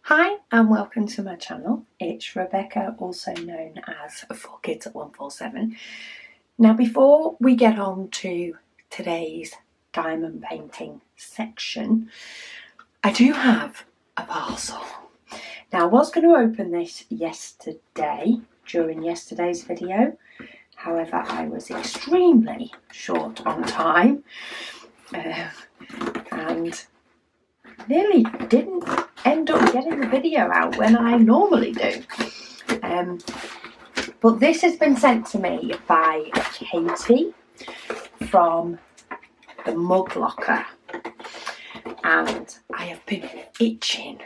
Hi and welcome to my channel. It's Rebecca, also known as 4Kids at 147. Now before we get on to today's diamond painting section, I do have a parcel. Now I was going to open this yesterday during yesterday's video, however I was extremely short on time and nearly didn't end up getting the video out when I normally do. But this has been sent to me by Katie from the Mug Locker, and I have been itching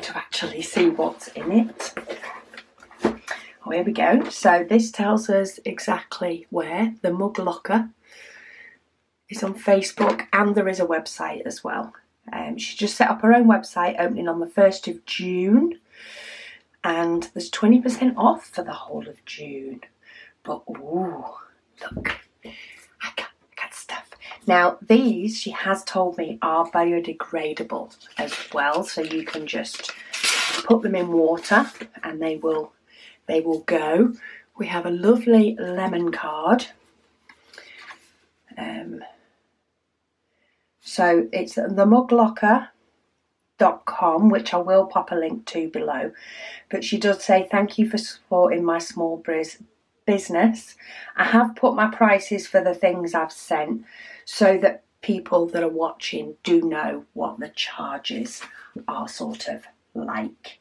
to actually see what's in it. Oh, here we go. So this tells us exactly where. The Mug Locker is on Facebook and there is a website as well. She just set up her own website, opening on the 1st of June, and there's 20% off for the whole of June. But ooh, look, I got stuff. Now these, she has told me, are biodegradable as well, so you can just put them in water and they will go. We have a lovely lemon card. So it's themuglocker.com, which I will pop a link to below. But she does say, thank you for supporting my small business. I have put my prices for the things I've sent so that people that are watching do know what the charges are sort of like.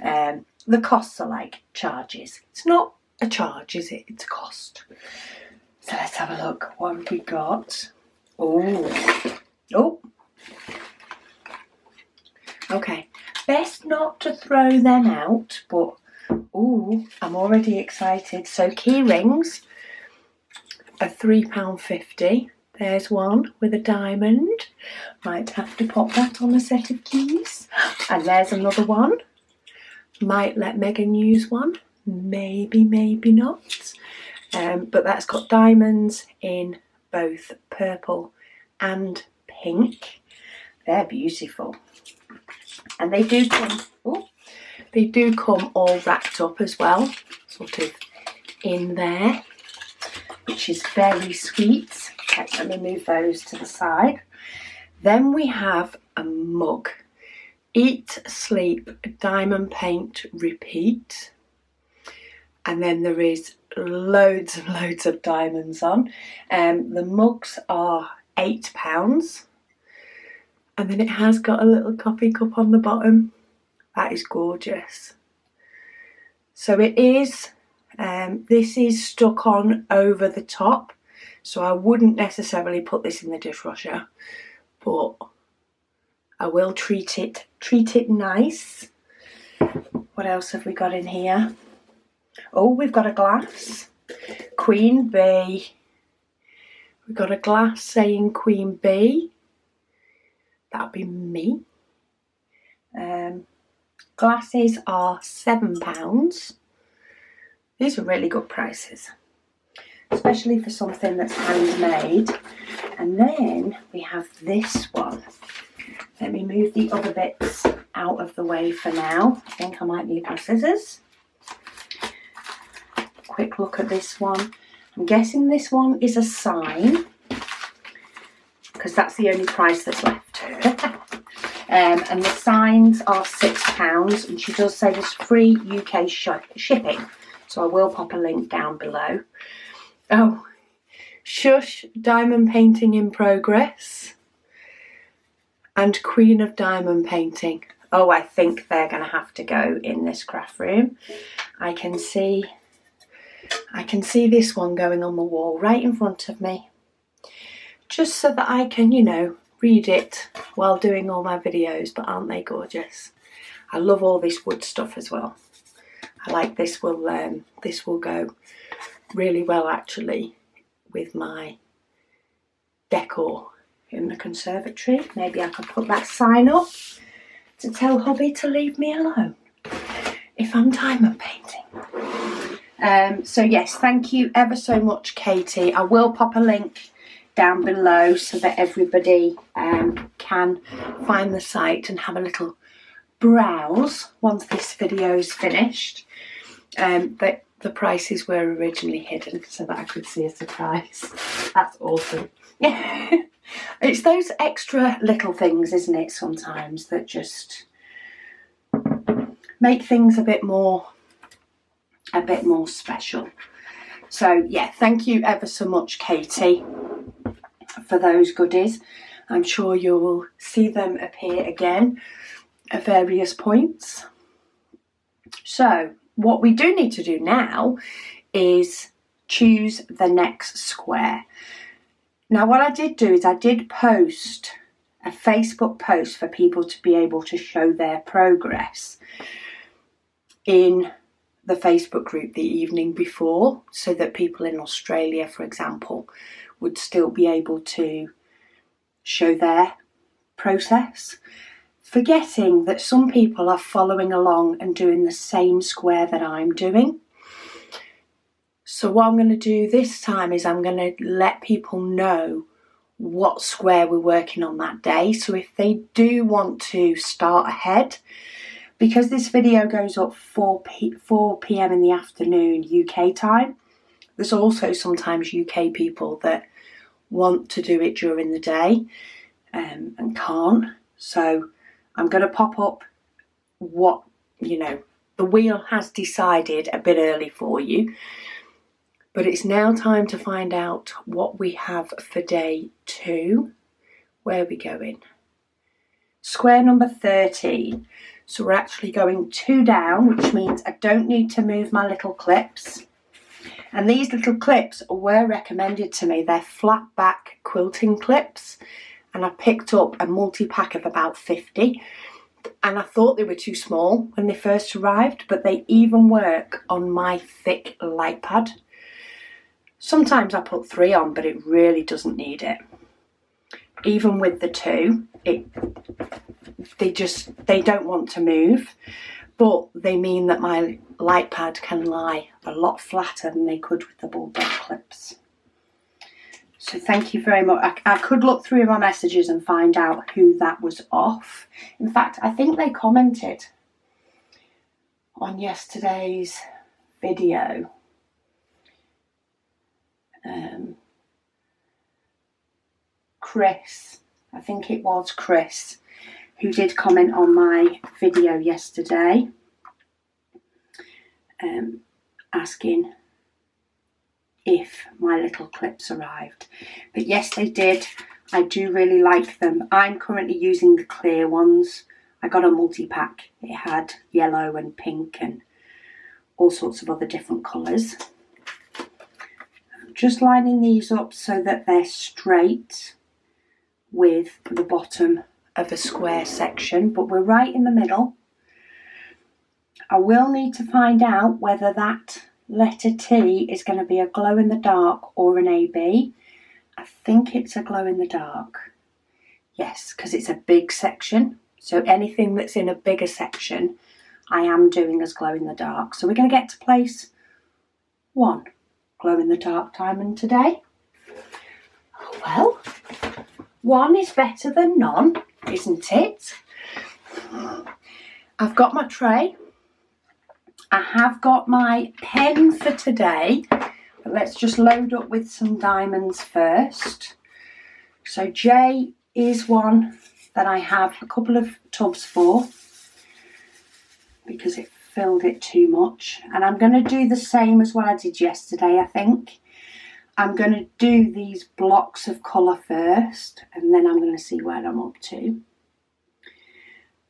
The costs are like charges. It's not a charge, is it? It's a cost. So let's have a look. What have we got? Oh, okay, best not to throw them out, but I'm already excited. So key rings are £3.50. There's one with a diamond. Might have to pop that on a set of keys. And there's another one. Might let Megan use one. Maybe not. But that's got diamonds in both purple and pink. They're beautiful, and they do come all wrapped up as well, sort of in there, which is very sweet. Okay, let me move those to the side. Then we have a mug. Eat, sleep, diamond paint, repeat. And then there is loads and loads of diamonds on. The mugs are £8, and then it has got a little coffee cup on the bottom. That is gorgeous. So it is, this is stuck on over the top, so I wouldn't necessarily put this in the dishwasher, but I will treat it nice. What else have we got in here? Oh, we've got a glass, Queen Bee. We've got a glass saying Queen Bee. That'll be me. Glasses are £7. These are really good prices, especially for something that's handmade. And then we have this one. Let me move the other bits out of the way for now. I think I might need my scissors. Quick look at this one. I'm guessing this one is a sign, because that's the only price that's left. And the signs are £6, and she does say there's free UK shipping, so I will pop a link down below. Oh, Shush, diamond painting in progress, and Queen of Diamond Painting. Oh, I think they're going to have to go in this craft room. I can see this one going on the wall right in front of me, just so that I can, read it while doing all my videos. But aren't they gorgeous? I love all this wood stuff as well. I like this will go really well actually with my decor in the conservatory. Maybe I could put that sign up to tell hubby to leave me alone if I'm diamond painting. So yes, thank you ever so much, Katie. I will pop a link down below so that everybody can find the site and have a little browse once this video is finished. But the prices were originally hidden so that I could see a surprise. That's awesome. It's those extra little things, isn't it, sometimes, that just make things a bit more special. So yeah, thank you ever so much, Katie, for those goodies. I'm sure you will see them appear again at various points. So what we do need to do now is choose the next square. Now what I did do is I did post a Facebook post for people to be able to show their progress in the Facebook group the evening before, so that people in Australia, for example, would still be able to show their process, forgetting that some people are following along and doing the same square that I'm doing. So what I'm going to do this time is I'm going to let people know what square we're working on that day. So if they do want to start ahead, because this video goes up 4 p.m. in the afternoon UK time, there's also sometimes UK people that want to do it during the day and can't. So I'm going to pop up what, the wheel has decided a bit early for you. But it's now time to find out what we have for day 2. Where are we going? Square number 13. So we're actually going 2 down, which means I don't need to move my little clips. And these little clips were recommended to me. They're flat back quilting clips. And I picked up a multi-pack of about 50. And I thought they were too small when they first arrived, but they even work on my thick light pad. Sometimes I put 3 on, but it really doesn't need it. Even with the 2, they don't want to move, but they mean that my light pad can lie a lot flatter than they could with the bulldog clips. So thank you very much. I could look through my messages and find out who that was off. In fact, I think they commented on yesterday's video. Chris, I think it was Chris, who did comment on my video yesterday, asking if my little clips arrived. But yes, they did. I do really like them. I'm currently using the clear ones. I got a multi-pack. It had yellow and pink and all sorts of other different colours. I'm just lining these up so that they're straight with the bottom of a square section, but we're right in the middle. I will need to find out whether that letter T is going to be a glow in the dark or an AB. I think it's a glow in the dark. Yes, because it's a big section. So anything that's in a bigger section, I am doing as glow in the dark. So we're going to get to place 1 glow in the dark diamond today. Oh, well, 1 is better than none, isn't it? I've got my tray. I have got my pen for today. But let's just load up with some diamonds first. So J is one that I have a couple of tubs for because it filled it too much. And I'm going to do the same as what I did yesterday, I think. I'm going to do these blocks of colour first, and then I'm going to see where I'm up to.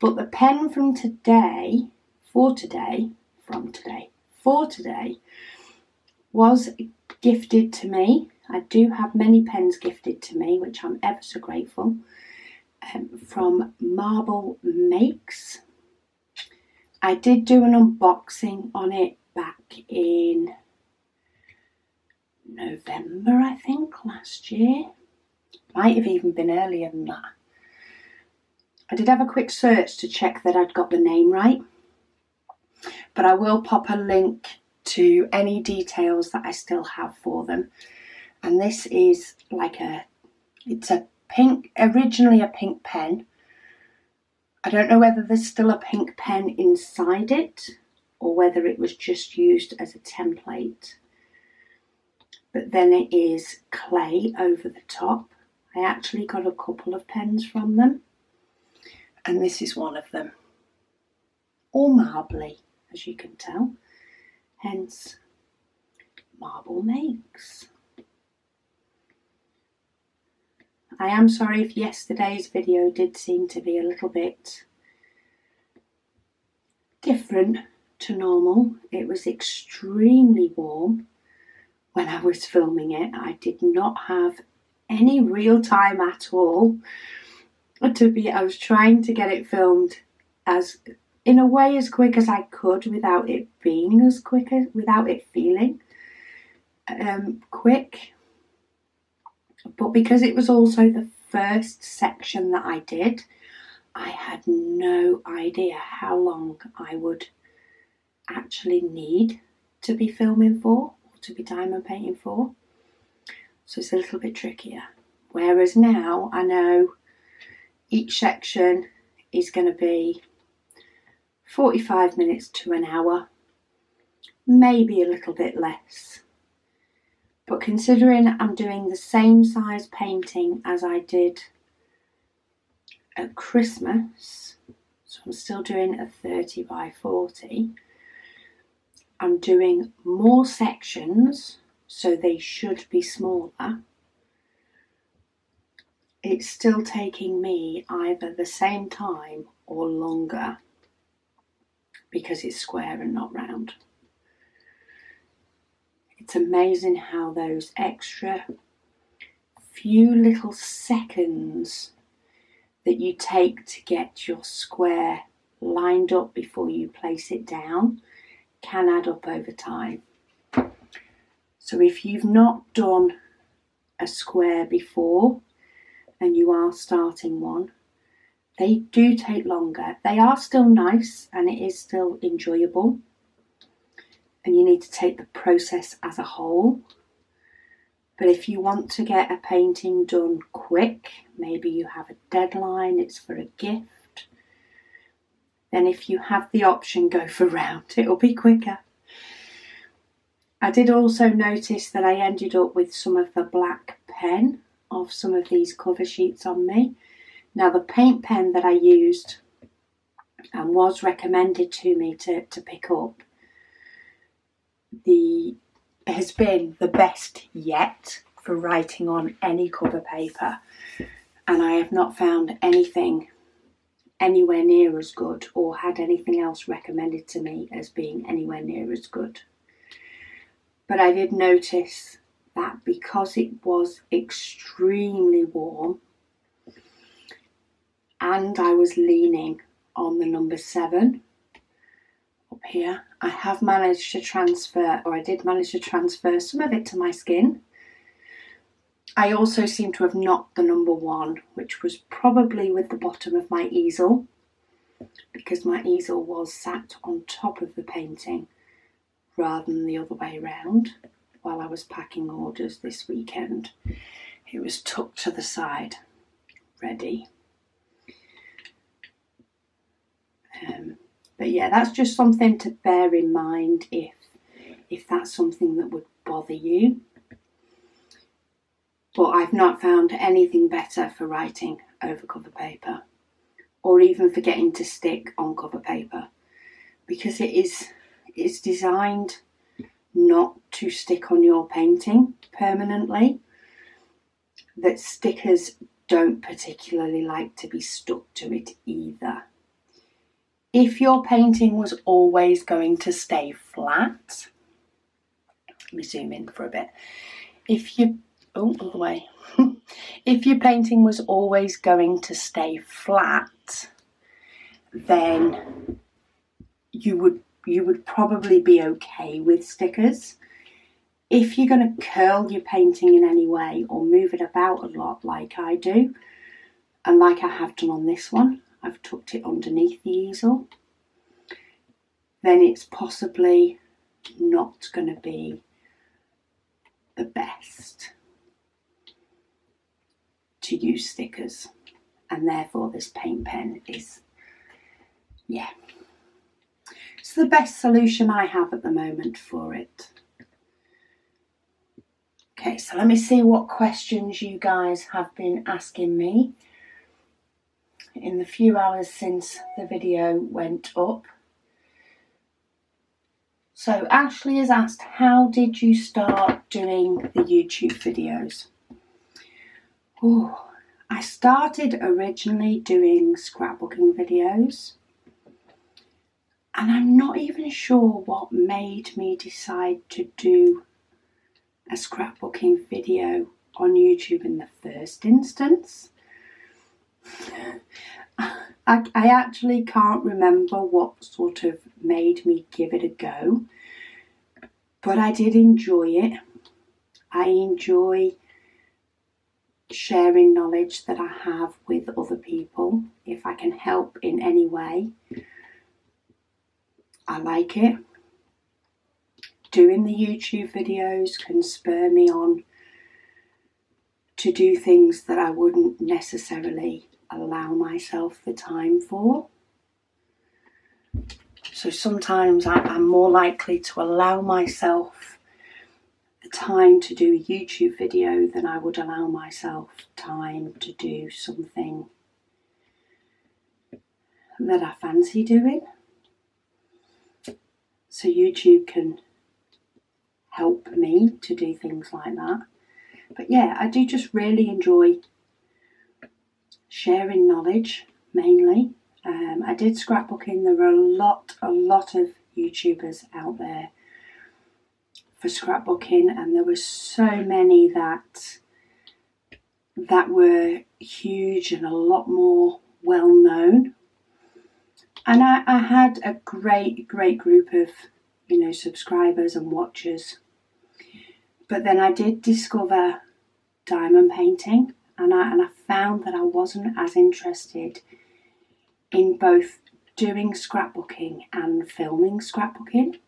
But the pen for today, was gifted to me. I do have many pens gifted to me, which I'm ever so grateful, from Marble Makes. I did do an unboxing on it back in November, I think, last year. Might have even been earlier than that. I did have a quick search to check that I'd got the name right, but I will pop a link to any details that I still have for them. And this is like it's a pink, originally a pink pen. I don't know whether there's still a pink pen inside it or whether it was just used as a template. But then it is clay over the top. I actually got a couple of pens from them, and this is one of them. All marbly, as you can tell, hence marble makes. I am sorry if yesterday's video did seem to be a little bit different to normal. It was extremely warm when I was filming it. I did not have any real time at all. I was trying to get it filmed as, in a way, as quick as I could without it being as quick, without it feeling quick. But because it was also the first section that I did, I had no idea how long I would actually need to be filming for, or to be diamond painting for. So it's a little bit trickier. Whereas now I know each section is going to be 45 minutes to an hour, maybe a little bit less. But considering I'm doing the same size painting as I did at Christmas, so I'm still doing a 30 by 40, I'm doing more sections, so they should be smaller. It's still taking me either the same time or longer because it's square and not round. It's amazing how those extra few little seconds that you take to get your square lined up before you place it down can add up over time. So if you've not done a square before and you are starting one, they do take longer. They are still nice and it is still enjoyable. And you need to take the process as a whole. But if you want to get a painting done quick, maybe you have a deadline, it's for a gift, then if you have the option, go for round, it'll be quicker. I did also notice that I ended up with some of the black pen of some of these cover sheets on me. Now the paint pen that I used and was recommended to me to pick up has been the best yet for writing on any cover paper, and I have not found anything anywhere near as good or had anything else recommended to me as being anywhere near as good. But I did notice that because it was extremely warm and I was leaning on the number 7 up here, I have managed to transfer, or I did manage to transfer some of it to my skin. I also seem to have knocked the number 1, which was probably with the bottom of my easel, because my easel was sat on top of the painting rather than the other way around. While I was packing orders this weekend, it was tucked to the side, ready. But yeah, that's just something to bear in mind if that's something that would bother you. But I've not found anything better for writing over cover paper, or even for getting to stick on cover paper, because it's designed not to stick on your painting permanently. That stickers don't particularly like to be stuck to it either. If your painting was always going to stay flat, let me zoom in for a bit. If your painting was always going to stay flat, then you would probably be okay with stickers. If you're going to curl your painting in any way or move it about a lot like I do, and like I have done on this one, I've tucked it underneath the easel, then it's possibly not going to be the best to use stickers, and therefore this paint pen is yeah, it's the best solution I have at the moment for it. Okay, so let me see what questions you guys have been asking me in the few hours since the video went up. So Ashley has asked, how did you start doing the YouTube videos? Oh, I started originally doing scrapbooking videos, and I'm not even sure what made me decide to do a scrapbooking video on YouTube in the first instance. I actually can't remember what sort of made me give it a go, but I did enjoy it. I enjoy sharing knowledge that I have with other people. If I can help in any way, I like it. Doing the YouTube videos can spur me on to do things that I wouldn't necessarily allow myself the time for. So sometimes I'm more likely to allow myself the time to do a YouTube video than I would allow myself time to do something that I fancy doing. So YouTube can help me to do things like that. But yeah, I do just really enjoy sharing knowledge mainly. I did scrapbooking. There were a lot of YouTubers out there for scrapbooking, and there were so many that were huge and a lot more well known. And I had a great group of, subscribers and watchers. But then I did discover diamond painting, and I found that I wasn't as interested in both doing scrapbooking and filming scrapbooking.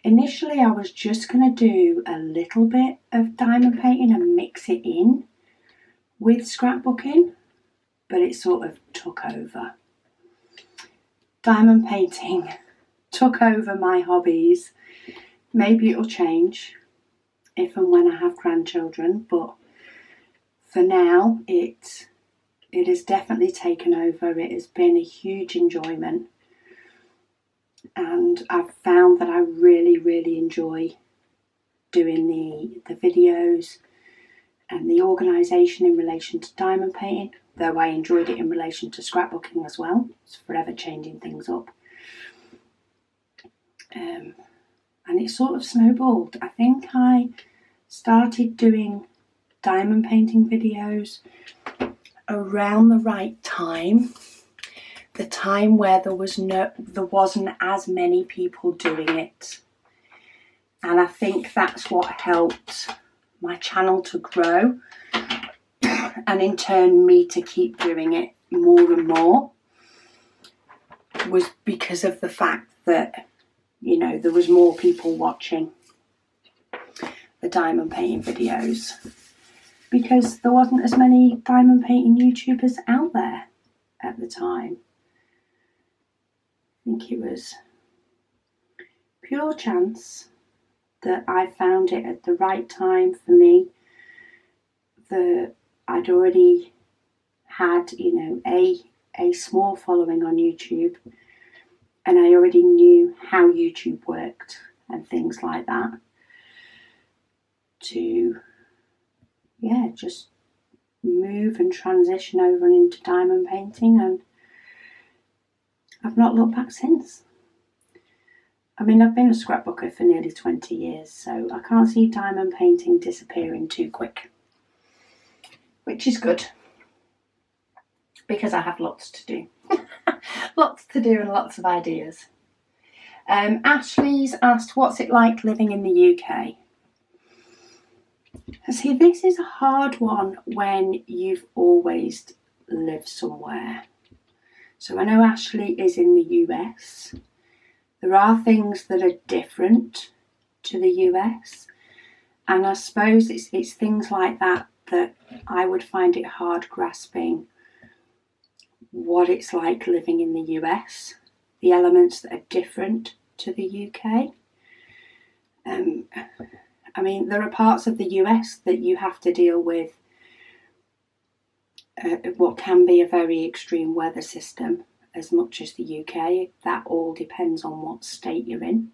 Initially, I was just going to do a little bit of diamond painting and mix it in with scrapbooking, but it sort of took over. Diamond painting took over my hobbies. Maybe it'll change if and when I have grandchildren, but for now it has definitely taken over. It has been a huge enjoyment, and I've found that I really enjoy doing the videos and the organisation in relation to diamond painting, though I enjoyed it in relation to scrapbooking as well. It's forever changing things up. And it sort of snowballed. I think I started doing diamond painting videos around the right time, the time where there wasn't as many people doing it, and I think that's what helped my channel to grow, and in turn me to keep doing it more and more, was because of the fact that there was more people watching the diamond painting videos, because there wasn't as many diamond painting YouTubers out there at the time. I think it was pure chance that I found it at the right time for me, that I'd already had, a small following on YouTube, and I already knew how YouTube worked and things like that, to just move and transition over into diamond painting, and I've not looked back since. I mean, I've been a scrapbooker for nearly 20 years, so I can't see diamond painting disappearing too quick, which is good, because I have lots to do. Lots to do and lots of ideas. Ashley's asked, what's it like living in the UK? See, this is a hard one when you've always lived somewhere. So I know Ashley is in the US. There are things that are different to the US, and I suppose it's things like that I would find it hard grasping what it's like living in the US, the elements that are different to the UK. I mean, there are parts of the US that you have to deal with what can be a very extreme weather system as much as the UK. That all depends on what state you're in.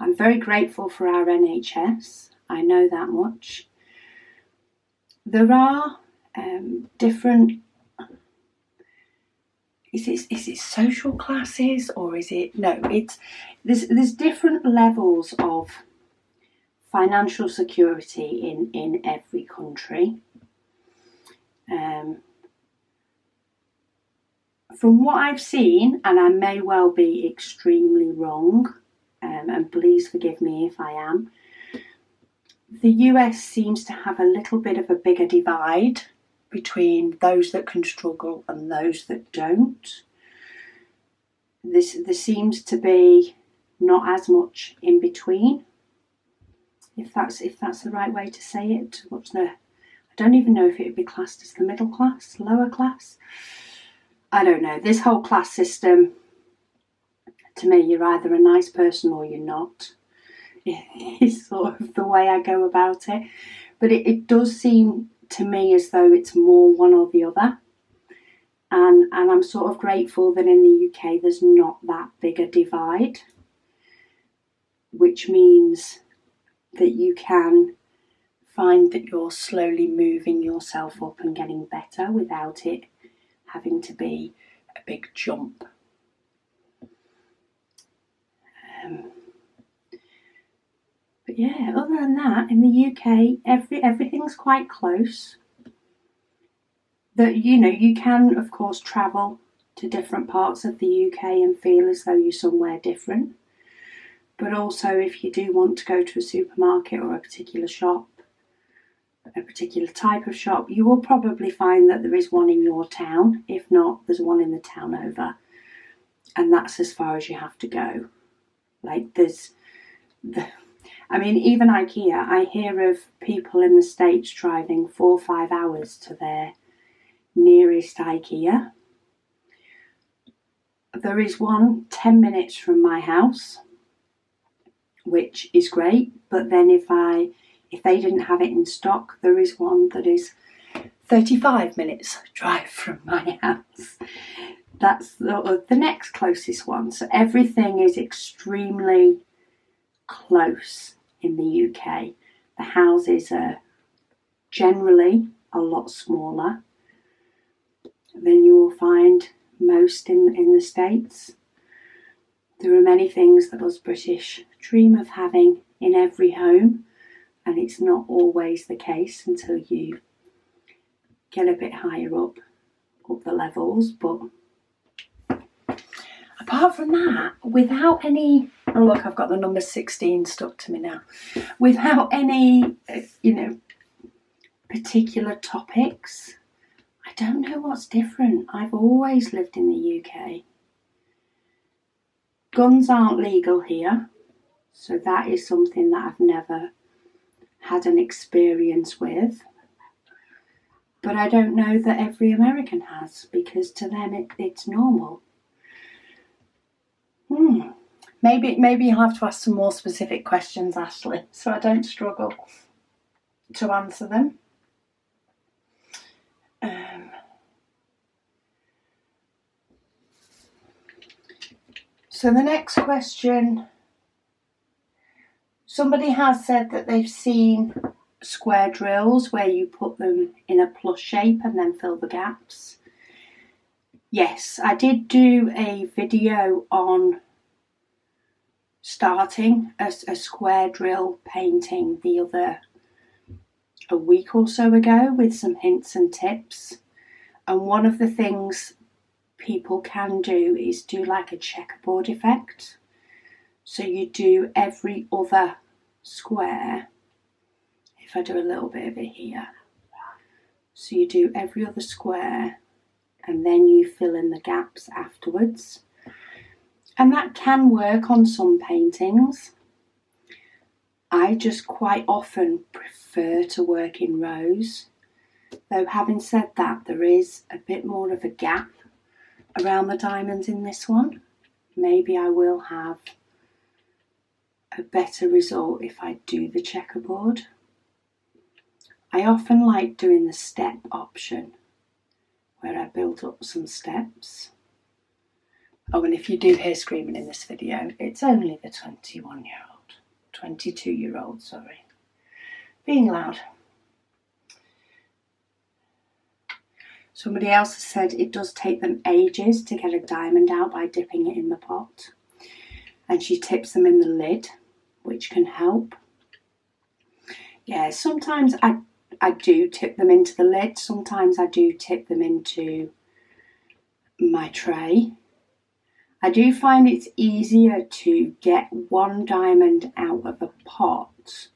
I'm very grateful for our NHS. I know that much. There are different. Is it social classes, or is it no? There's different levels of financial security in every country. From what I've seen, and I may well be extremely wrong, and please forgive me if I am, the US seems to have a little bit of a bigger divide between those that can struggle and those that don't. There seems to be not as much in between, if that's the right way to say it. I don't even know if it would be classed as the middle class, lower class. I don't know. This whole class system, to me, you're either a nice person or you're not. It's sort of the way I go about it. But it does seem to me as though it's more one or the other. And I'm sort of grateful that in the UK there's not that big a divide, which means that you can find that you're slowly moving yourself up and getting better without it having to be a big jump. But yeah, other than that, in the UK, everything's quite close. That you can, of course, travel to different parts of the UK and feel as though you're somewhere different. But also, if you do want to go to a supermarket or a particular shop, a particular type of shop, you will probably find that there is one in your town. If not, there's one in the town over. And that's as far as you have to go. Like even IKEA, I hear of people in the States driving 4 or 5 hours to their nearest IKEA. There is one 10 minutes from my house, which is great, but then if they didn't have it in stock, there is one that is 35 minutes drive from my house. That's the next closest one. So everything is extremely close in the UK. The houses are generally a lot smaller than you will find most in the States. There are many things that us British dream of having in every home, and it's not always the case until you get a bit higher up the levels. But apart from that, without any, oh look, I've got the number 16 stuck to me now, without any particular topics, I don't know what's different. I've always lived in the UK. Guns aren't legal here, so that is something that I've never had an experience with. But I don't know that every American has, because to them it's normal. Maybe you'll have to ask some more specific questions, Ashley, so I don't struggle to answer them. So the next question, somebody has said that they've seen square drills where you put them in a plus shape and then fill the gaps. Yes, I did do a video on starting a square drill painting a week or so ago with some hints and tips. And one of the things people can do is do like a checkerboard effect. So you do every other square. If I do a little bit of it here. So you do every other square and then you fill in the gaps afterwards. And that can work on some paintings. I just quite often prefer to work in rows. Though having said that, there is a bit more of a gap around the diamonds in this one. Maybe I will have a better result if I do the checkerboard. I often like doing the step option where I build up some steps. Oh, and if you do hear screaming in this video, it's only the 22-year-old, sorry, being loud. Somebody else has said it does take them ages to get a diamond out by dipping it in the pot. And she tips them in the lid, which can help. Yeah, sometimes I do tip them into the lid. Sometimes I do tip them into my tray. I do find it's easier to get one diamond out of a pot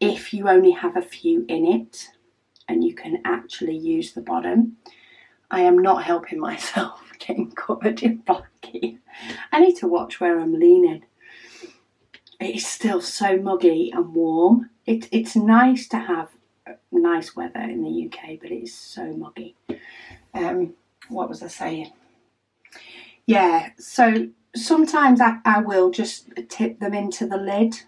if you only have a few in it and you can actually use the bottom. I am not helping myself getting covered in blackie. I need to watch where I'm leaning. It is still so muggy and warm. It's nice to have nice weather in the UK, but it is so muggy. What was I saying? Yeah, so sometimes I will just tip them into the lid.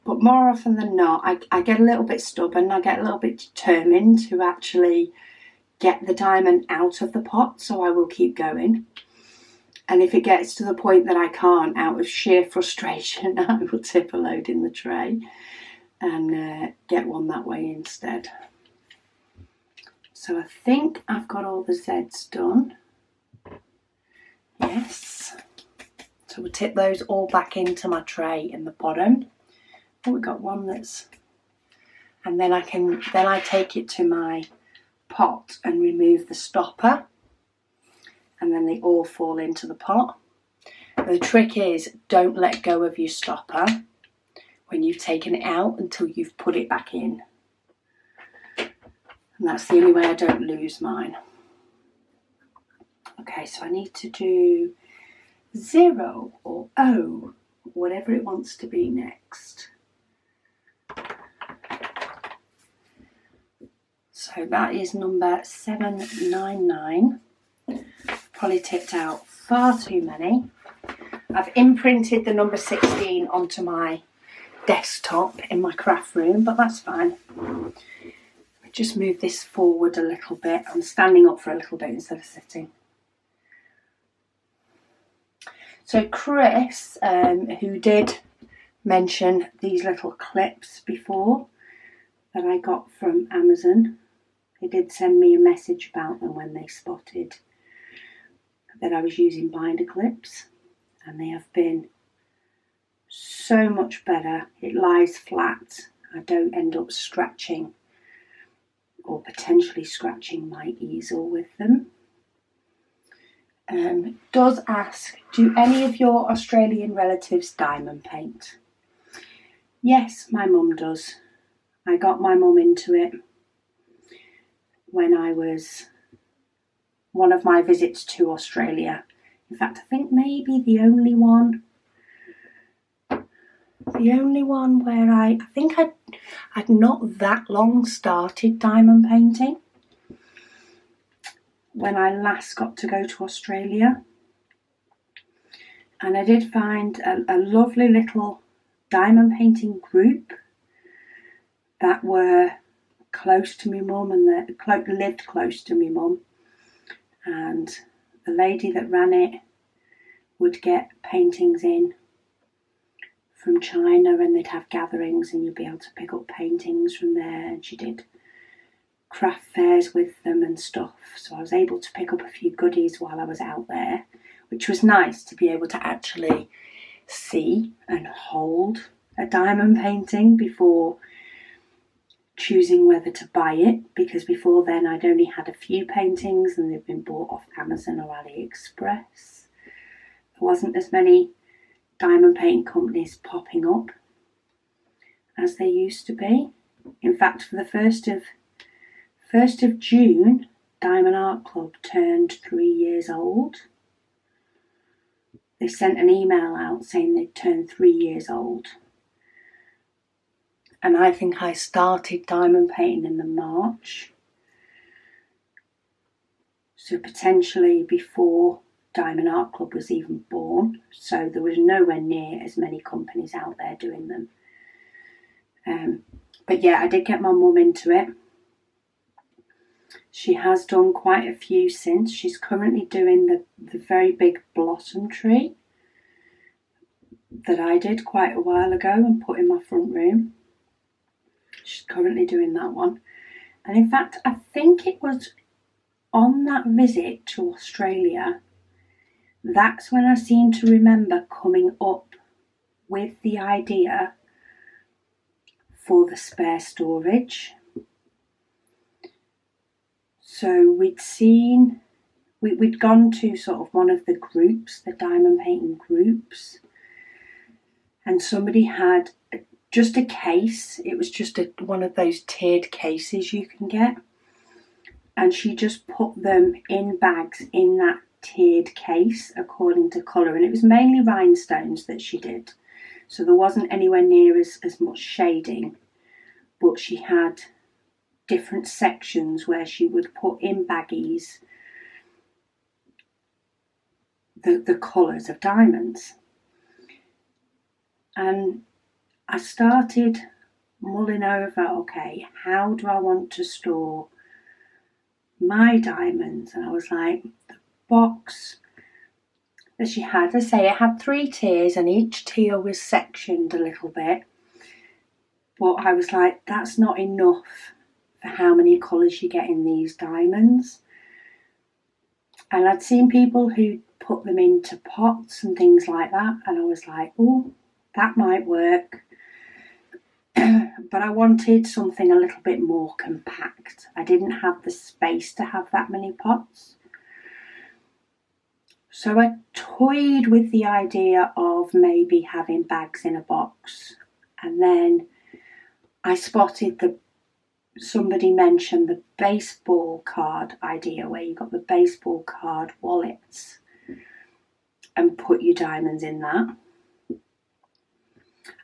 But more often than not, I get a little bit stubborn. I get a little bit determined to actually get the diamond out of the pot. So I will keep going. And if it gets to the point that I can't, out of sheer frustration, I will tip a load in the tray and get one that way instead. So I think I've got all the Zs done. Yes. So we'll tip those all back into my tray in the bottom. Oh, we've got one that's, and then I take it to my pot and remove the stopper, and then they all fall into the pot. The trick is, don't let go of your stopper when you've taken it out until you've put it back in. And that's the only way I don't lose mine. Okay, so I need to do 0 or O, whatever it wants to be next. So that is number 799. Probably tipped out far too many. I've imprinted the number 16 onto my desktop in my craft room, but that's fine. Just move this forward a little bit. I'm standing up for a little bit instead of sitting. So Chris, who did mention these little clips before that I got from Amazon, he did send me a message about them when they spotted that I was using binder clips, and they have been so much better. It lies flat. I don't end up scratching or potentially scratching my easel with them. Does ask, do any of your Australian relatives diamond paint? Yes, my mum does. I got my mum into it when I was one of my visits to Australia. In fact, I think maybe the only one where I think I'd not that long started diamond painting when I last got to go to Australia. And I did find a lovely little diamond painting group that were close to my mum and that lived close to my mum. And the lady that ran it would get paintings in from China, and they'd have gatherings and you'd be able to pick up paintings from there. And she did craft fairs with them and stuff. So I was able to pick up a few goodies while I was out there, which was nice to be able to actually see and hold a diamond painting before choosing whether to buy it, because before then I'd only had a few paintings and they'd been bought off Amazon or AliExpress. There wasn't as many diamond painting companies popping up as there used to be. In fact, for the 1st of June, Diamond Art Club turned 3 years old. They sent an email out saying they'd turned 3 years old. And I think I started diamond painting in the March. So potentially before Diamond Art Club was even born. So there was nowhere near as many companies out there doing them. But yeah, I did get my mum into it. She has done quite a few since. She's currently doing the very big blossom tree that I did quite a while ago and put in my front room. She's currently doing that one. And in fact, I think it was on that visit to Australia, that's when I seem to remember coming up with the idea for the spare storage. So we'd gone to sort of one of the groups, the diamond painting groups, and somebody had just a case. It was just one of those tiered cases you can get. And she just put them in bags in that tiered case according to colour. And it was mainly rhinestones that she did. So there wasn't anywhere near as much shading. But she had different sections where she would put in baggies the colours of diamonds. And I started mulling over, okay, how do I want to store my diamonds? And I was like, the box that she had, I say it had 3 tiers and each tier was sectioned a little bit. But I was like, that's not enough for how many colours you get in these diamonds. And I'd seen people who put them into pots and things like that, and I was like, oh, that might work. But I wanted something a little bit more compact. I didn't have the space to have that many pots. So I toyed with the idea of maybe having bags in a box. And then I spotted somebody mentioned the baseball card idea, where you got the baseball card wallets and put your diamonds in that.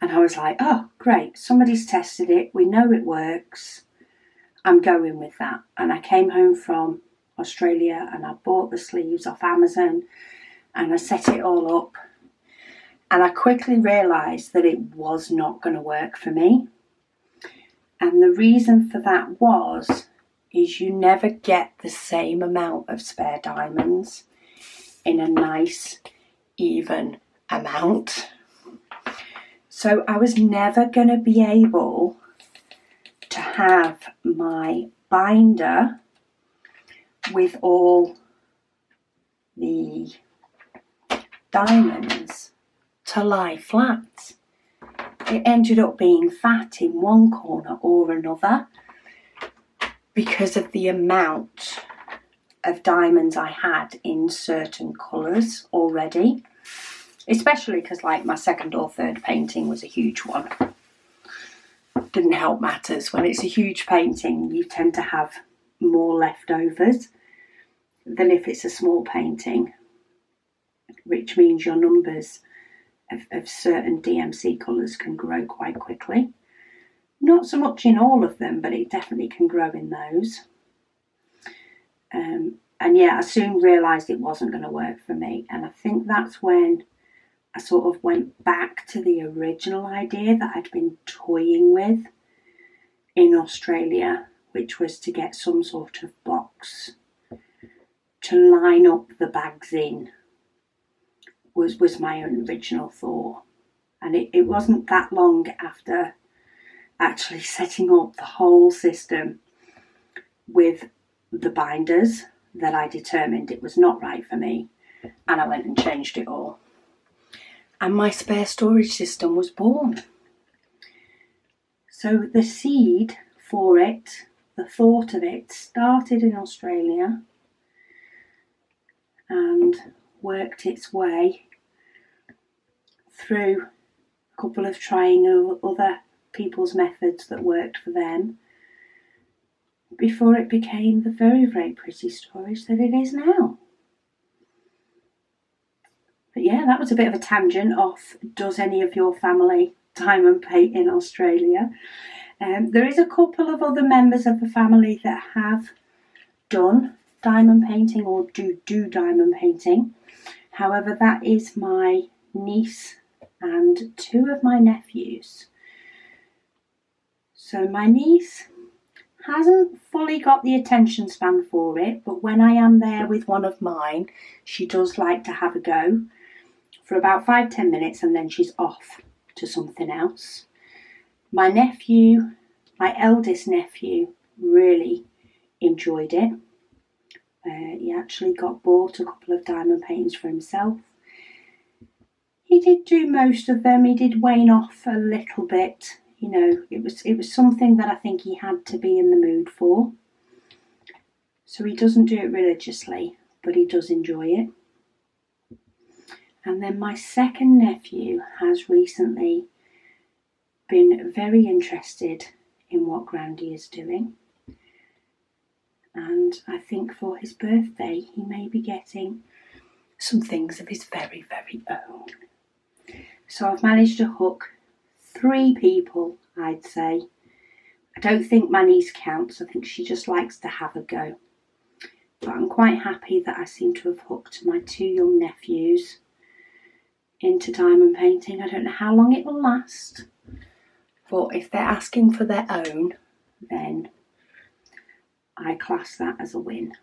And I was like, oh, great, somebody's tested it, we know it works, I'm going with that. And I came home from Australia and I bought the sleeves off Amazon and I set it all up. And I quickly realised that it was not going to work for me. And the reason for that is you never get the same amount of spare diamonds in a nice, even amount. So I was never going to be able to have my binder with all the diamonds to lie flat. It ended up being fat in one corner or another because of the amount of diamonds I had in certain colours already. Especially because like my second or third painting was a huge one. Didn't help matters. When it's a huge painting, you tend to have more leftovers than if it's a small painting, which means your numbers of certain DMC colours can grow quite quickly. Not so much in all of them, but it definitely can grow in those. And yeah, I soon realised it wasn't going to work for me. And I think that's when I sort of went back to the original idea that I'd been toying with in Australia, which was to get some sort of box to line up the bags in, was my original thought. And it wasn't that long after actually setting up the whole system with the binders that I determined it was not right for me, and I went and changed it all. And my spare storage system was born. So the seed for it, the thought of it, started in Australia and worked its way through a couple of trying other people's methods that worked for them before it became the very, very pretty storage that it is now. But yeah, that was a bit of a tangent off, does any of your family diamond paint in Australia. There is a couple of other members of the family that have done diamond painting or do diamond painting. However, that is my niece and 2 of my nephews. So my niece hasn't fully got the attention span for it, but when I am there with one of mine, she does like to have a go for about 5-10 minutes, and then she's off to something else. My nephew, my eldest nephew, really enjoyed it. He actually bought a couple of diamond paintings for himself. He did do most of them. He did wane off a little bit. You know, it was something that I think he had to be in the mood for. So he doesn't do it religiously, but he does enjoy it. And then my second nephew has recently been very interested in what Grandy is doing. And I think for his birthday, he may be getting some things of his very, very own. So I've managed to hook 3 people, I'd say. I don't think my niece counts. I think she just likes to have a go. But I'm quite happy that I seem to have hooked my 2 young nephews into diamond painting. I don't know how long it will last, but if they're asking for their own, then I class that as a win,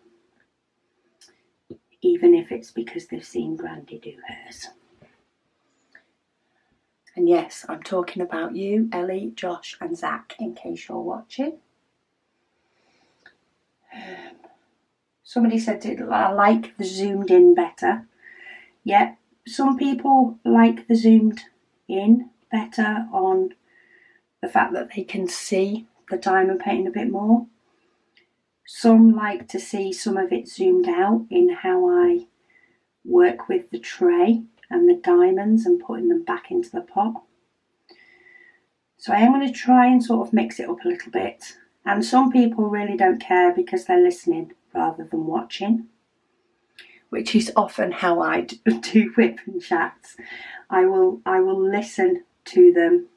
even if it's because they've seen Grandy do hers. And yes, I'm talking about you, Ellie, Josh and Zach, in case you're watching. Somebody said I like the zoomed in better. Yeah, some people like the zoomed in better on the fact that they can see the diamond painting a bit more. Some like to see some of it zoomed out in how I work with the tray and the diamonds and putting them back into the pot. So I am going to try and sort of mix it up a little bit. And some people really don't care because they're listening rather than watching, which is often how I do whip and chats. I will listen to them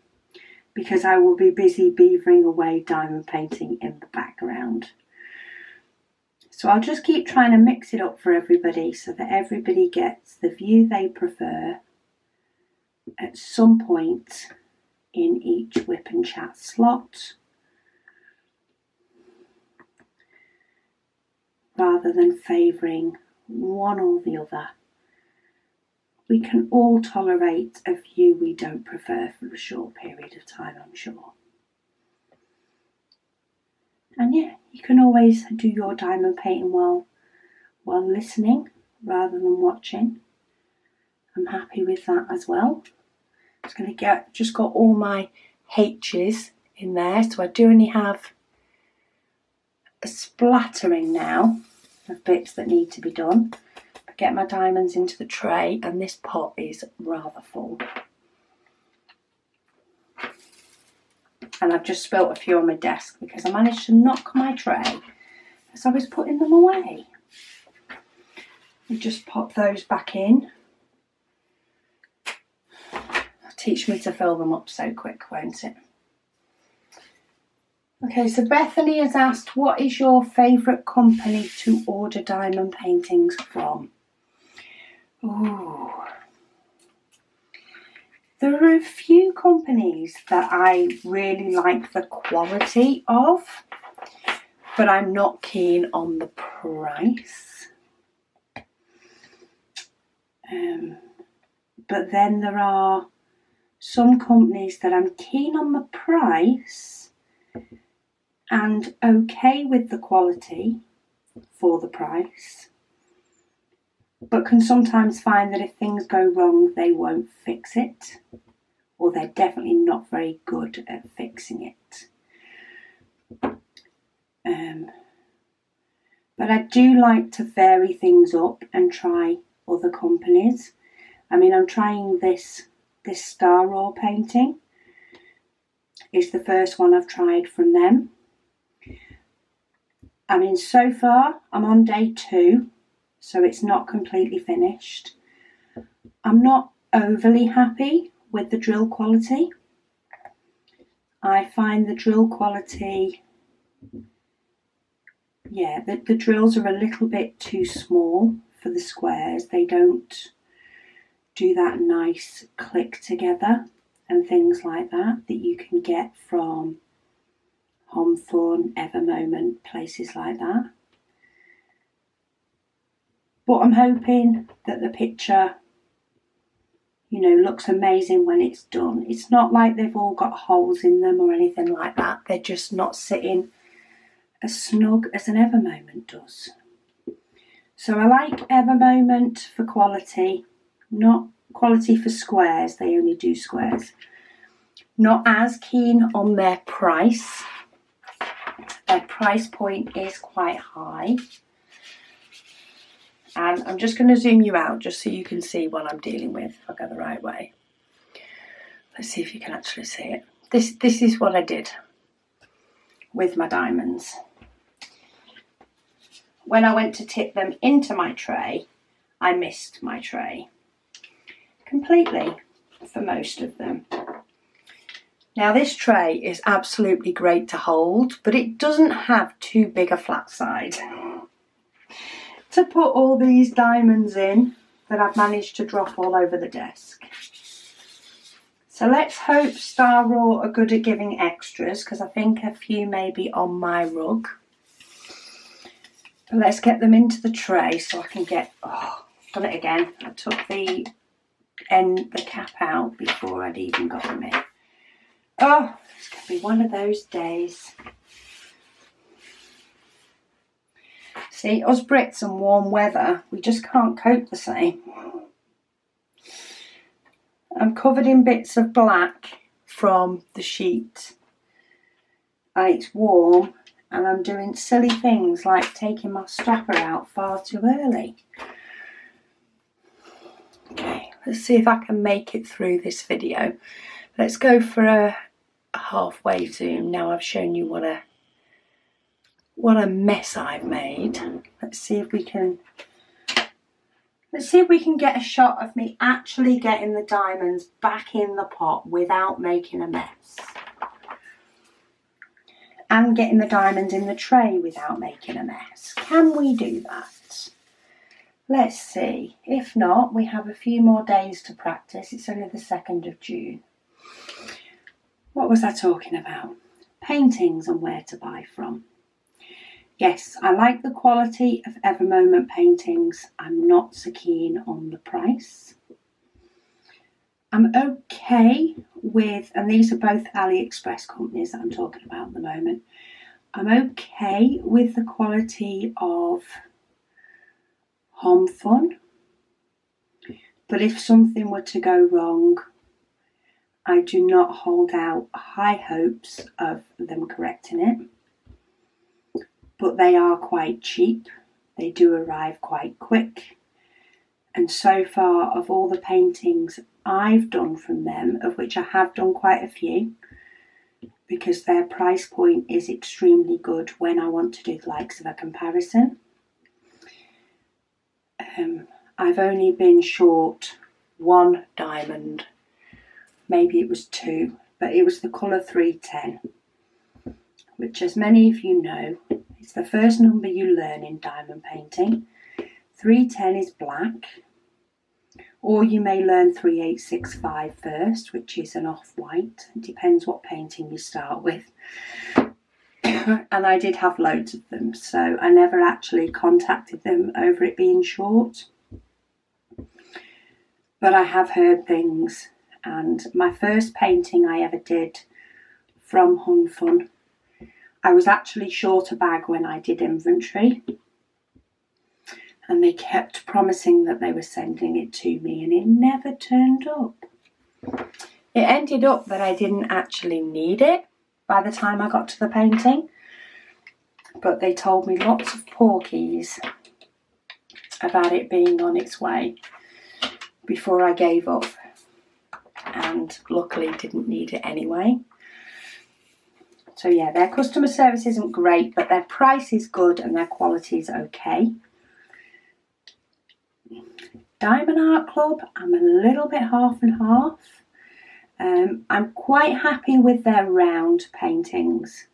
because I will be busy beavering away diamond painting in the background. So I'll just keep trying to mix it up for everybody so that everybody gets the view they prefer at some point in each whip and chat slot, rather than favouring one or the other. We can all tolerate a view we don't prefer for a short period of time, I'm sure. And yeah, you can always do your diamond painting while listening rather than watching. I'm happy with that as well. Just going to just got all my H's in there, so I do only have a splattering now of bits that need to be done. Get my diamonds into the tray, and this pot is rather full. And I've just spilt a few on my desk because I managed to knock my tray as I was putting them away. We just pop those back in. Teach me to fill them up so quick, won't it? Okay, so Bethany has asked, what is your favourite company to order diamond paintings from? Ooh. There are a few companies that I really like the quality of, but I'm not keen on the price. But then there are some companies that I'm keen on the price and okay with the quality for the price, but can sometimes find that if things go wrong, they won't fix it, or they're definitely not very good at fixing it. But I do like to vary things up and try other companies. I mean, I'm trying this Star Raw painting. It's the first one I've tried from them. I mean, so far I'm on day 2, so it's not completely finished. I'm not overly happy with the drill quality. I find the drill quality, yeah, the drills are a little bit too small for the squares. They don't do that nice click together and things like that you can get from Home Fun, Evermoment, places like that. But I'm hoping that the picture, you know, looks amazing when it's done. It's not like they've all got holes in them or anything like that. They're just not sitting as snug as an Evermoment does. So I like Evermoment for quality, not quality for squares. They only do squares. Not as keen on their price. Their price point is quite high. And I'm just going to zoom you out just so you can see what I'm dealing with, if I go the right way. Let's see if you can actually see it. This is what I did with my diamonds. When I went to tip them into my tray, I missed my tray completely for most of them. Now this tray is absolutely great to hold, but it doesn't have too big a flat side to put all these diamonds in that I've managed to drop all over the desk. So let's hope Star Raw are good at giving extras, because I think a few may be on my rug. But let's get them into the tray so I can get, oh, I've done it again. I took the cap out before I'd even got them in. Oh, it's going to be one of those days. See, us Brits and warm weather, we just can't cope the same. I'm covered in bits of black from the sheet. And it's warm, and I'm doing silly things like taking my stopper out far too early. Okay, let's see if I can make it through this video. Let's go for a halfway zoom. Now I've shown you what a mess I've made. Let's see if we can get a shot of me actually getting the diamonds back in the pot without making a mess. And getting the diamonds in the tray without making a mess. Can we do that? Let's see. If not, we have a few more days to practice. It's only the 2nd of June. What was I talking about? Paintings and where to buy from. Yes, I like the quality of Evermoment paintings. I'm not so keen on the price. I'm okay with, and these are both AliExpress companies that I'm talking about at the moment. I'm okay with the quality of Home Fun. But if something were to go wrong, I do not hold out high hopes of them correcting it. But they are quite cheap. They do arrive quite quick. And so far, of all the paintings I've done from them, of which I have done quite a few, because their price point is extremely good when I want to do the likes of a comparison. I've only been short one diamond. Maybe it was 2, but it was the colour 310, which, as many of you know, is the first number you learn in diamond painting. 310 is black, or you may learn 3865 first, which is an off-white. It depends what painting you start with. And I did have loads of them, so I never actually contacted them over it being short. But I have heard things, and my first painting I ever did from Home Fun, I was actually short a bag when I did inventory, and they kept promising that they were sending it to me, and it never turned up. It ended up that I didn't actually need it by the time I got to the painting, but they told me lots of porkies about it being on its way before I gave up, and luckily didn't need it anyway. So yeah, their customer service isn't great, but their price is good and their quality is okay. Diamond Art Club, I'm a little bit half and half. I'm quite happy with their round paintings.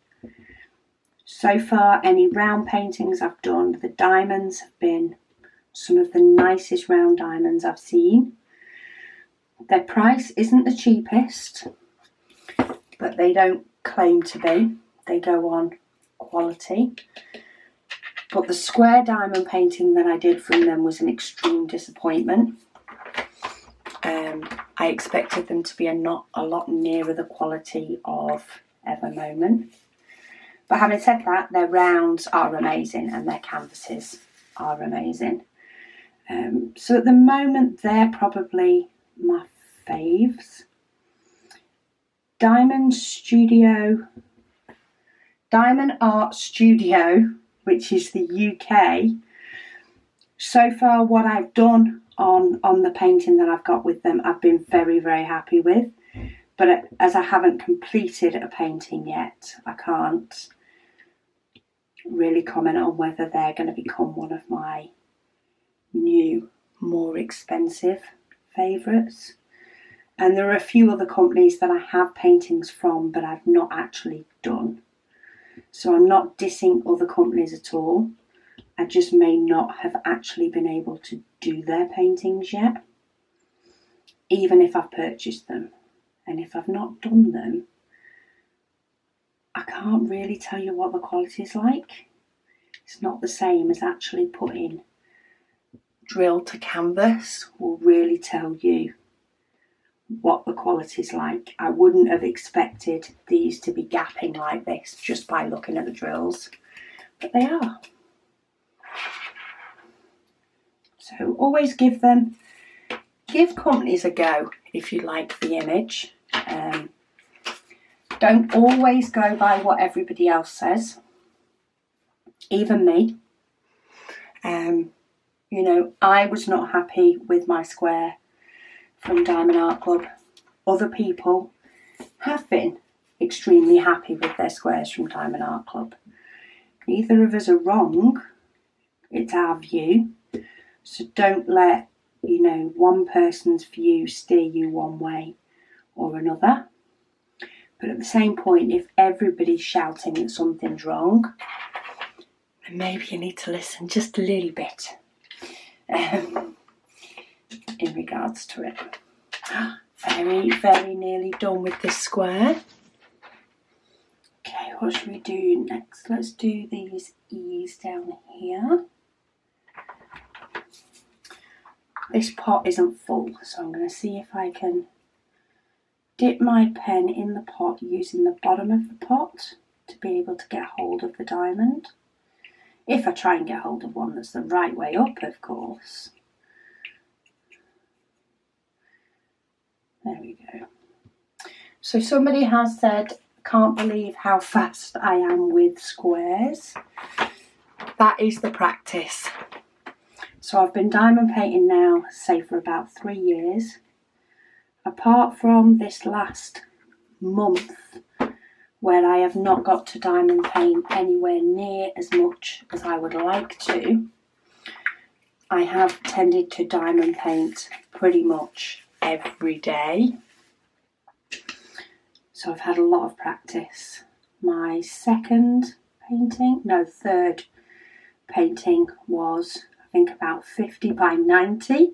So far, any round paintings I've done, the diamonds have been some of the nicest round diamonds I've seen. Their price isn't the cheapest, but they don't claim to be. They go on quality. But the square diamond painting that I did from them was an extreme disappointment. I expected them to be a lot nearer the quality of Ever Moment. But having said that, their rounds are amazing and their canvases are amazing. So at the moment, they're probably my faves. Diamond Art Studio, which is the UK. So far, what I've done on the painting that I've got with them, I've been very, very happy with. But as I haven't completed a painting yet, I can't really comment on whether they're going to become one of my new, more expensive favourites. And there are a few other companies that I have paintings from, but I've not actually done. So I'm not dissing other companies at all. I just may not have actually been able to do their paintings yet, even if I've purchased them. And if I've not done them, I can't really tell you what the quality is like. It's not the same as actually putting drill to canvas will really tell you what the quality is like. I wouldn't have expected these to be gapping like this just by looking at the drills, but they are. So always give companies a go if you like the image. Don't always go by what everybody else says, even me. You know, I was not happy with my square from Diamond Art Club. Other people have been extremely happy with their squares from Diamond Art Club. Neither of us are wrong. It's our view. So don't let, you know, one person's view steer you one way or another. But at the same point, if everybody's shouting that something's wrong, then maybe you need to listen just a little bit in regards to it. Very, very nearly done with this square. Okay, what should we do next? Let's do these E's down here. This pot isn't full, so I'm going to see if I can dip my pen in the pot using the bottom of the pot to be able to get hold of the diamond. If I try and get hold of one that's the right way up, of course. There we go. So somebody has said, can't believe how fast I am with squares. That is the practice. So I've been diamond painting now, say for about 3 years. Apart from this last month where I have not got to diamond paint anywhere near as much as I would like to, I have tended to diamond paint pretty much every day. So I've had a lot of practice. My third painting was, I think, about 50 by 90.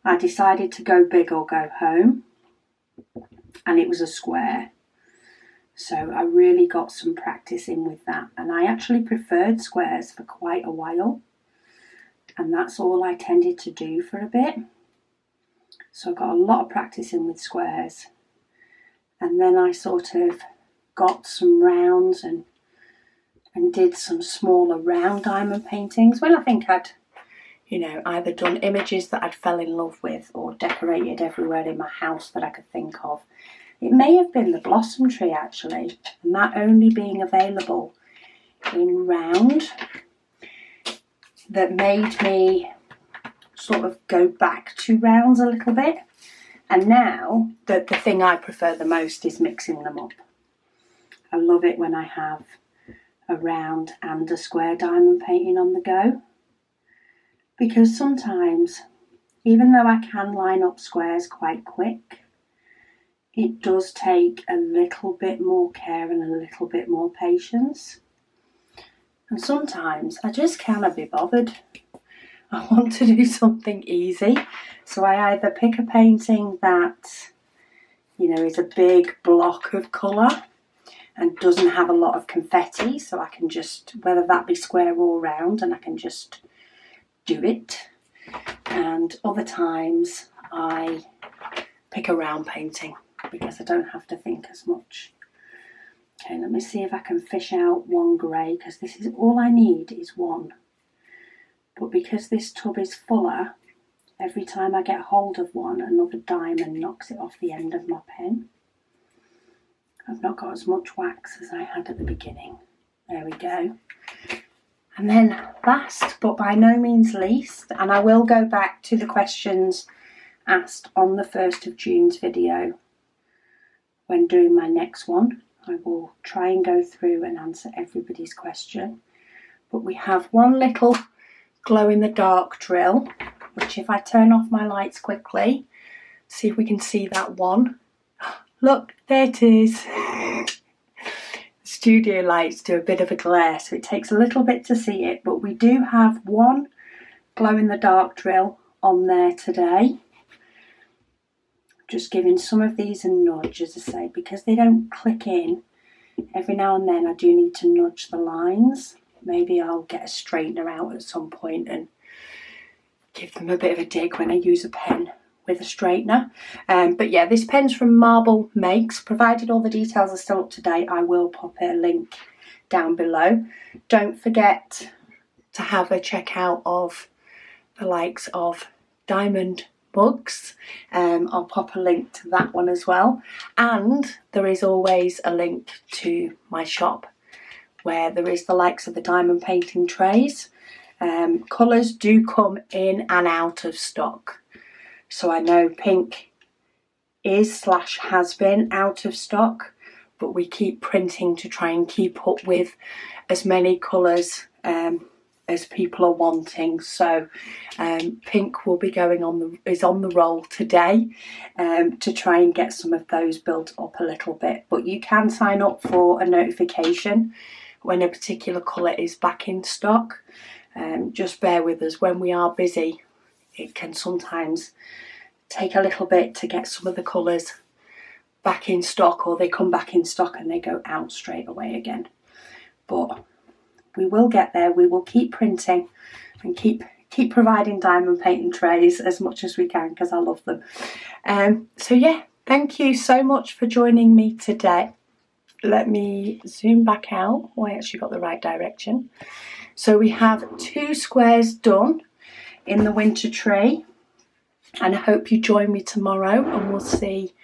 I decided to go big or go home, and it was a square. So I really got some practice in with that, and I actually preferred squares for quite a while, and that's all I tended to do for a bit. So I got a lot of practice in with squares, and then I sort of got some rounds and did some smaller round diamond paintings when I think I'd, you know, either done images that I'd fell in love with or decorated everywhere in my house that I could think of. It may have been the blossom tree actually, and that only being available in round that made me sort of go back to rounds a little bit. And now the thing I prefer the most is mixing them up. I love it when I have a round and a square diamond painting on the go, because sometimes, even though I can line up squares quite quick, it does take a little bit more care and a little bit more patience. And sometimes I just cannot be bothered. I want to do something easy. So I either pick a painting that, you know, is a big block of colour and doesn't have a lot of confetti, so I can just, whether that be square or round, and I can just do it. And other times I pick a round painting because I don't have to think as much. Okay, let me see if I can fish out one grey, because this is all I need is one. But because this tub is fuller, every time I get hold of one, another diamond knocks it off the end of my pen. I've not got as much wax as I had at the beginning. There we go. And then last, but by no means least, and I will go back to the questions asked on the 1st of June's video when doing my next one. I will try and go through and answer everybody's question. But we have one little glow-in-the-dark drill, which if I turn off my lights quickly, see if we can see that one. Look, there it is. Studio lights do a bit of a glare, so it takes a little bit to see it, but we do have one glow-in-the-dark drill on there today. Just giving some of these a nudge, as I say, because they don't click in. Every now and then I do need to nudge the lines. Maybe I'll get a straightener out at some point and give them a bit of a dig when I use a pen with a straightener. But yeah, this pen's from Marble Makes. Provided all the details are still up to date, I will pop a link down below. Don't forget to have a check out of the likes of Diamond Mugs. I'll pop a link to that one as well. And there is always a link to my shop where there is the likes of the diamond painting trays. Colours do come in and out of stock. So I know pink is/has been out of stock, but we keep printing to try and keep up with as many colours as people are wanting. So pink will be is on the roll today to try and get some of those built up a little bit. But you can sign up for a notification when a particular colour is back in stock. Just bear with us, when we are busy it can sometimes take a little bit to get some of the colours back in stock, or they come back in stock and they go out straight away again. But we will get there. We will keep printing and keep providing diamond painting trays as much as we can, because I love them. So yeah, thank you so much for joining me today. Let me zoom back out. Oh, I actually got the right direction. So we have 2 squares done in the winter tree, and I hope you join me tomorrow and we'll see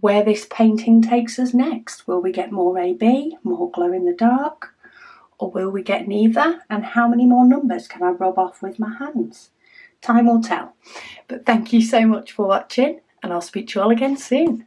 where this painting takes us next. Will we get more AB, more glow in the dark, or will we get neither? And how many more numbers can I rub off with my hands? Time will tell. But thank you so much for watching, and I'll speak to you all again soon.